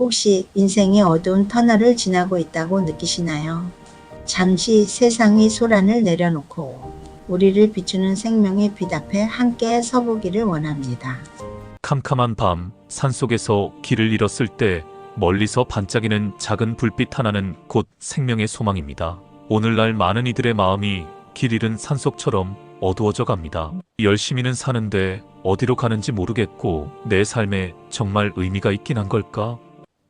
혹시 인생의 어두운 터널을 지나고 있다고 느끼시나요? 잠시 세상의 소란을 내려놓고 우리를 비추는 생명의 빛 앞에 함께 서보기를 원합니다. 캄캄한 밤, 산속에서 길을 잃었을 때 멀리서 반짝이는 작은 불빛 하나는 곧 생명의 소망입니다. 오늘날 많은 이들의 마음이 길 잃은 산속처럼 어두워져 갑니다. 열심히는 사는데 어디로 가는지 모르겠고 내 삶에 정말 의미가 있긴 한 걸까?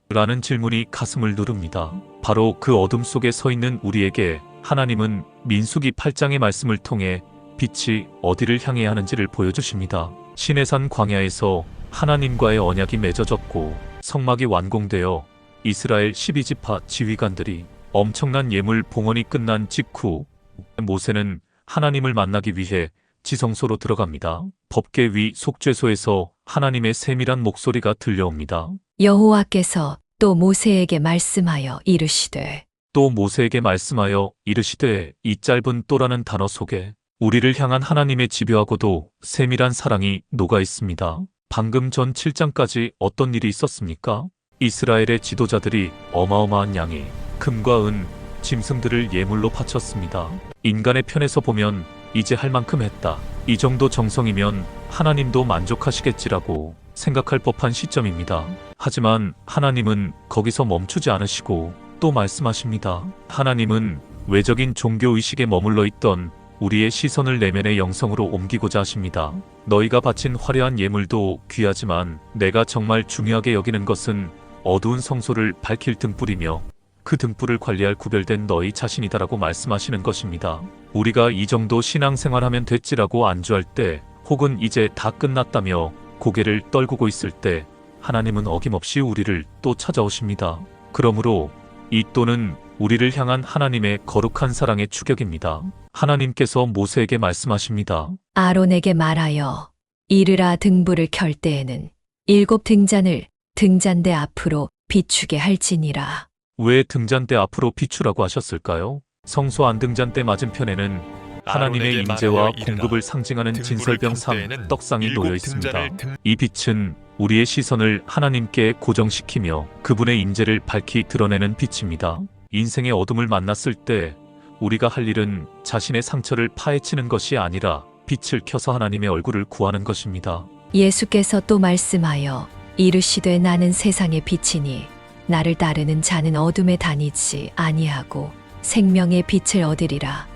라는 질문이 가슴을 누릅니다. 바로 그 어둠 속에 서 있는 우리에게 하나님은 민수기 8장의 말씀을 통해 빛이 어디를 향해야 하는지를 보여주십니다. 시내산 광야에서 하나님과의 언약이 맺어졌고 성막이 완공되어 이스라엘 12지파 지휘관들이 엄청난 예물 봉헌이 끝난 직후 모세는 하나님을 만나기 위해 지성소로 들어갑니다. 법궤 위 속죄소에서 하나님의 세밀한 목소리가 들려옵니다. 여호와께서 또 모세에게 말씀하여 이르시되 또 모세에게 말씀하여 이르시되 이 짧은 또라는 단어 속에 우리를 향한 하나님의 집요하고도 세밀한 사랑이 녹아 있습니다. 방금 전 7장까지 어떤 일이 있었습니까? 이스라엘의 지도자들이 어마어마한 양의 금과 은, 짐승들을 예물로 바쳤습니다. 인간의 편에서 보면 이제 할 만큼 했다. 이 정도 정성이면 하나님도 만족하시겠지라고 생각할 법한 시점입니다. 하지만 하나님은 거기서 멈추지 않으시고 또 말씀하십니다. 하나님은 외적인 종교의식에 머물러 있던 우리의 시선을 내면의 영성으로 옮기고자 하십니다. 너희가 바친 화려한 예물도 귀하지만 내가 정말 중요하게 여기는 것은 어두운 성소를 밝힐 등불이며 그 등불을 관리할 구별된 너희 자신이다라고 말씀하시는 것입니다. 우리가 이 정도 신앙생활하면 됐지라고 안주할 때 혹은 이제 다 끝났다며 고개를 떨구고 있을 때 하나님은 어김없이 우리를 또 찾아오십니다. 그러므로 이 또는 우리를 향한 하나님의 거룩한 사랑의 추격입니다. 하나님께서 모세에게 말씀하십니다. 아론에게 말하여 이르라 등불을 켤 때에는 7 등잔을 등잔대 앞으로 비추게 할지니라. 왜 등잔대 앞으로 비추라고 하셨을까요? 성소 안등잔대 맞은편에는 하나님의 임재와 공급을 상징하는 진설병 3 떡상이 놓여 있습니다. 이 빛은 우리의 시선을 하나님께 고정시키며 그분의 임재를 밝히 드러내는 빛입니다. 인생의 어둠을 만났을 때 우리가 할 일은 자신의 상처를 파헤치는 것이 아니라 빛을 켜서 하나님의 얼굴을 구하는 것입니다. 예수께서 또 말씀하여 이르시되 나는 세상의 빛이니 나를 따르는 자는 어둠에 다니지 아니하고 생명의 빛을 얻으리라.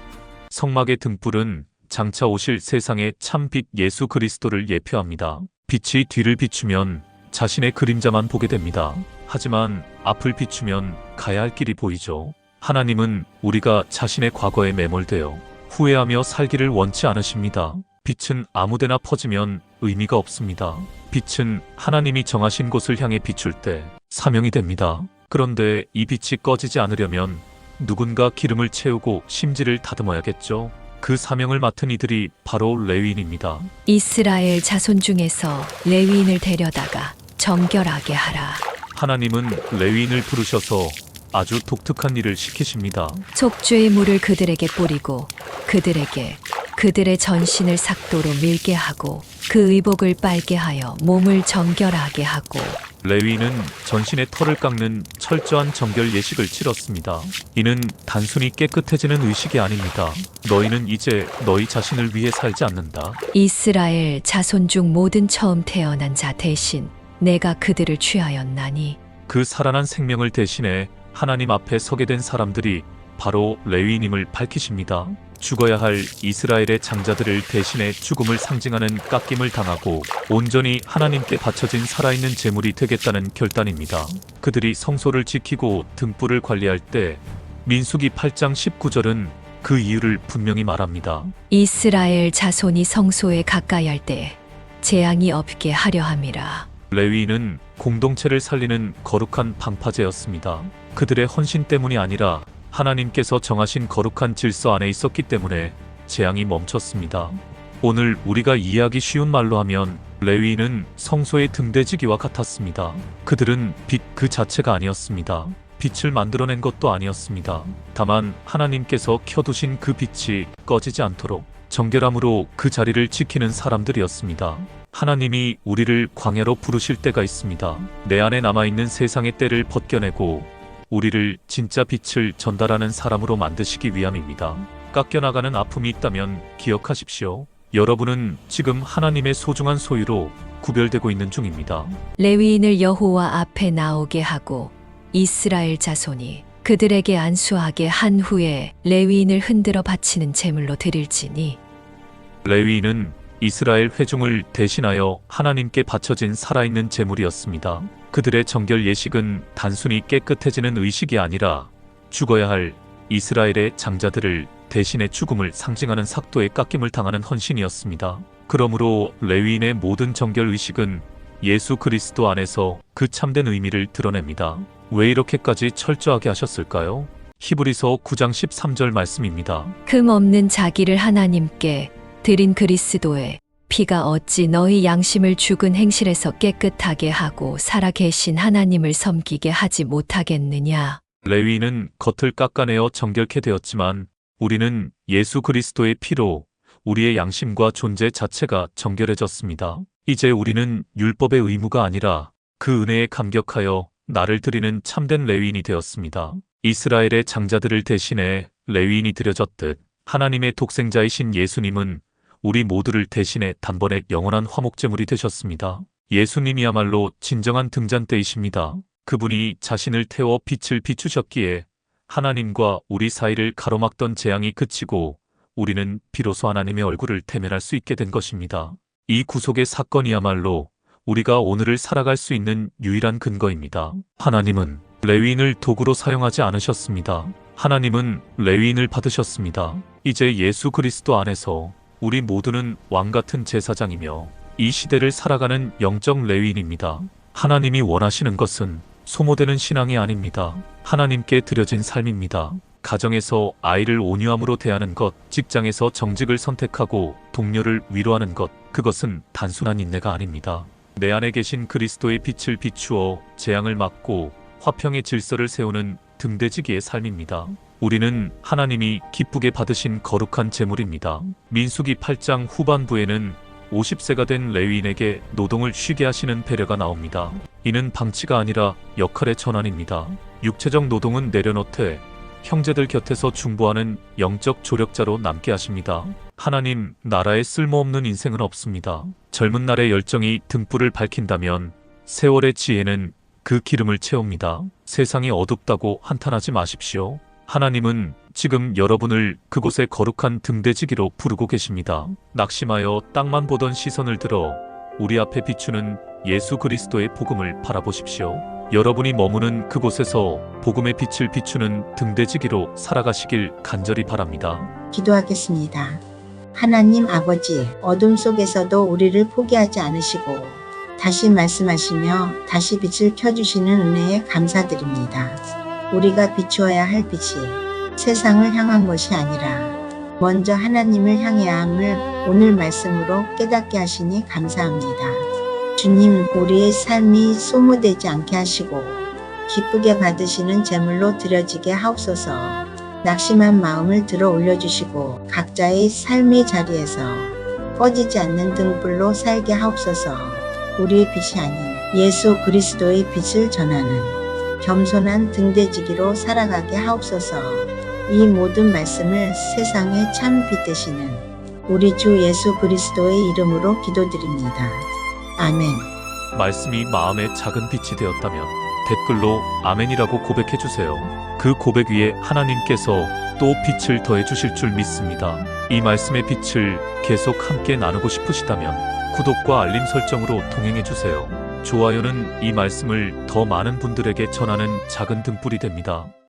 성막의 등불은 장차 오실 세상의 참빛 예수 그리스도를 예표합니다. 빛이 뒤를 비추면 자신의 그림자만 보게 됩니다. 하지만 앞을 비추면 가야 할 길이 보이죠. 하나님은 우리가 자신의 과거에 매몰되어 후회하며 살기를 원치 않으십니다. 빛은 아무데나 퍼지면 의미가 없습니다. 빛은 하나님이 정하신 곳을 향해 비출 때 사명이 됩니다. 그런데 이 빛이 꺼지지 않으려면 누군가 기름을 채우고 심지를 다듬어야겠죠. 그 사명을 맡은 이들이 바로 레위인입니다. 이스라엘 자손 중에서 레위인을 데려다가 정결하게 하라. 하나님은 레위인을 부르셔서 아주 독특한 일을 시키십니다. 속죄의 물을 그들에게 뿌리고 그들에게 그들의 전신을 삭도로 밀게 하고 그 의복을 빨게 하여 몸을 정결하게 하고. 레위인은 전신의 털을 깎는 철저한 정결 예식을 치렀습니다. 이는 단순히 깨끗해지는 의식이 아닙니다. 너희는 이제 너희 자신을 위해 살지 않는다. 이스라엘 자손 중 모든 처음 태어난 자 대신 내가 그들을 취하였나니. 그 살아난 생명을 대신해 하나님 앞에 서게 된 사람들이 바로 레위인임을 밝히십니다. 죽어야 할 이스라엘의 장자들을 대신해 죽음을 상징하는 깎임을 당하고 온전히 하나님께 바쳐진 살아있는 제물이 되겠다는 결단입니다. 그들이 성소를 지키고 등불을 관리할 때 민수기 8장 19절은 그 이유를 분명히 말합니다. 이스라엘 자손이 성소에 가까이 할 때 재앙이 없게 하려 함이라. 레위인은 공동체를 살리는 거룩한 방파제였습니다. 그들의 헌신 때문이 아니라 하나님께서 정하신 거룩한 질서 안에 있었기 때문에 재앙이 멈췄습니다. 오늘 우리가 이해하기 쉬운 말로 하면 레위인은 성소의 등대지기와 같았습니다. 그들은 빛 그 자체가 아니었습니다. 빛을 만들어낸 것도 아니었습니다. 다만 하나님께서 켜두신 그 빛이 꺼지지 않도록 정결함으로 그 자리를 지키는 사람들이었습니다. 하나님이 우리를 광야로 부르실 때가 있습니다. 내 안에 남아있는 세상의 때를 벗겨내고 우리를 진짜 빛을 전달하는 사람으로 만드시기 위함입니다. 깎여나가는 아픔이 있다면 기억하십시오. 여러분은 지금 하나님의 소중한 소유로 구별되고 있는 중입니다. 레위인을 여호와 앞에 나오게 하고 이스라엘 자손이 그들에게 안수하게 한 후에 레위인을 흔들어 바치는 제물로 드릴지니 레위인은 이스라엘 회중을 대신하여 하나님께 바쳐진 살아있는 제물이었습니다. 그들의 정결 예식은 단순히 깨끗해지는 의식이 아니라 죽어야 할 이스라엘의 장자들을 대신의 죽음을 상징하는 삭도의 깎임을 당하는 헌신이었습니다. 그러므로 레위인의 모든 정결 의식은 예수 그리스도 안에서 그 참된 의미를 드러냅니다. 왜 이렇게까지 철저하게 하셨을까요? 히브리서 9장 13절 말씀입니다. 흠 없는 자기를 하나님께 드린 그리스도의 피가 어찌 너희 양심을 죽은 행실에서 깨끗하게 하고 살아계신 하나님을 섬기게 하지 못하겠느냐. 레위인은 겉을 깎아내어 정결케 되었지만 우리는 예수 그리스도의 피로 우리의 양심과 존재 자체가 정결해졌습니다. 이제 우리는 율법의 의무가 아니라 그 은혜에 감격하여 나를 드리는 참된 레위인이 되었습니다. 이스라엘의 장자들을 대신해 레위인이 드려졌듯 하나님의 독생자이신 예수님은 우리 모두를 대신해 단번에 영원한 화목제물이 되셨습니다. 예수님이야말로 진정한 등잔대이십니다. 그분이 자신을 태워 빛을 비추셨기에 하나님과 우리 사이를 가로막던 재앙이 그치고 우리는 비로소 하나님의 얼굴을 대면할 수 있게 된 것입니다. 이 구속의 사건이야말로 우리가 오늘을 살아갈 수 있는 유일한 근거입니다. 하나님은 레위인을 도구로 사용하지 않으셨습니다. 하나님은 레위인을 받으셨습니다. 이제 예수 그리스도 안에서 우리 모두는 왕같은 제사장이며 이 시대를 살아가는 영적 레위인입니다. 하나님이 원하시는 것은 소모되는 신앙이 아닙니다. 하나님께 드려진 삶입니다. 가정에서 아이를 온유함으로 대하는 것, 직장에서 정직을 선택하고 동료를 위로하는 것, 그것은 단순한 인내가 아닙니다. 내 안에 계신 그리스도의 빛을 비추어 재앙을 막고 화평의 질서를 세우는 등대지기의 삶입니다. 우리는 하나님이 기쁘게 받으신 거룩한 제물입니다. 민수기 8장 후반부에는 50세가 된 레위인에게 노동을 쉬게 하시는 배려가 나옵니다. 이는 방치가 아니라 역할의 전환입니다. 육체적 노동은 내려놓되 형제들 곁에서 중보하는 영적 조력자로 남게 하십니다. 하나님 나라에 쓸모없는 인생은 없습니다. 젊은 날의 열정이 등불을 밝힌다면 세월의 지혜는 그 기름을 채웁니다. 세상이 어둡다고 한탄하지 마십시오. 하나님은 지금 여러분을 그곳의 거룩한 등대지기로 부르고 계십니다. 낙심하여 땅만 보던 시선을 들어 우리 앞에 비추는 예수 그리스도의 복음을 바라보십시오. 여러분이 머무는 그곳에서 복음의 빛을 비추는 등대지기로 살아가시길 간절히 바랍니다. 기도하겠습니다. 하나님 아버지, 어둠 속에서도 우리를 포기하지 않으시고 다시 말씀하시며 다시 빛을 켜주시는 은혜에 감사드립니다. 우리가 비추어야 할 빛이 세상을 향한 것이 아니라 먼저 하나님을 향해야 함을 오늘 말씀으로 깨닫게 하시니 감사합니다. 주님, 우리의 삶이 소모되지 않게 하시고 기쁘게 받으시는 제물로 드려지게 하옵소서. 낙심한 마음을 들어 올려주시고 각자의 삶의 자리에서 꺼지지 않는 등불로 살게 하옵소서. 우리의 빛이 아닌 예수 그리스도의 빛을 전하는 겸손한 등대지기로 살아가게 하옵소서. 이 모든 말씀을 세상의 참 빛 되시는 우리 주 예수 그리스도의 이름으로 기도드립니다. 아멘. 말씀이 마음의 작은 빛이 되었다면 댓글로 아멘이라고 고백해주세요. 그 고백 위에 하나님께서 또 빛을 더해 주실 줄 믿습니다. 이 말씀의 빛을 계속 함께 나누고 싶으시다면 구독과 알림 설정으로 동행해주세요. 좋아요는 이 말씀을 더 많은 분들에게 전하는 작은 등불이 됩니다.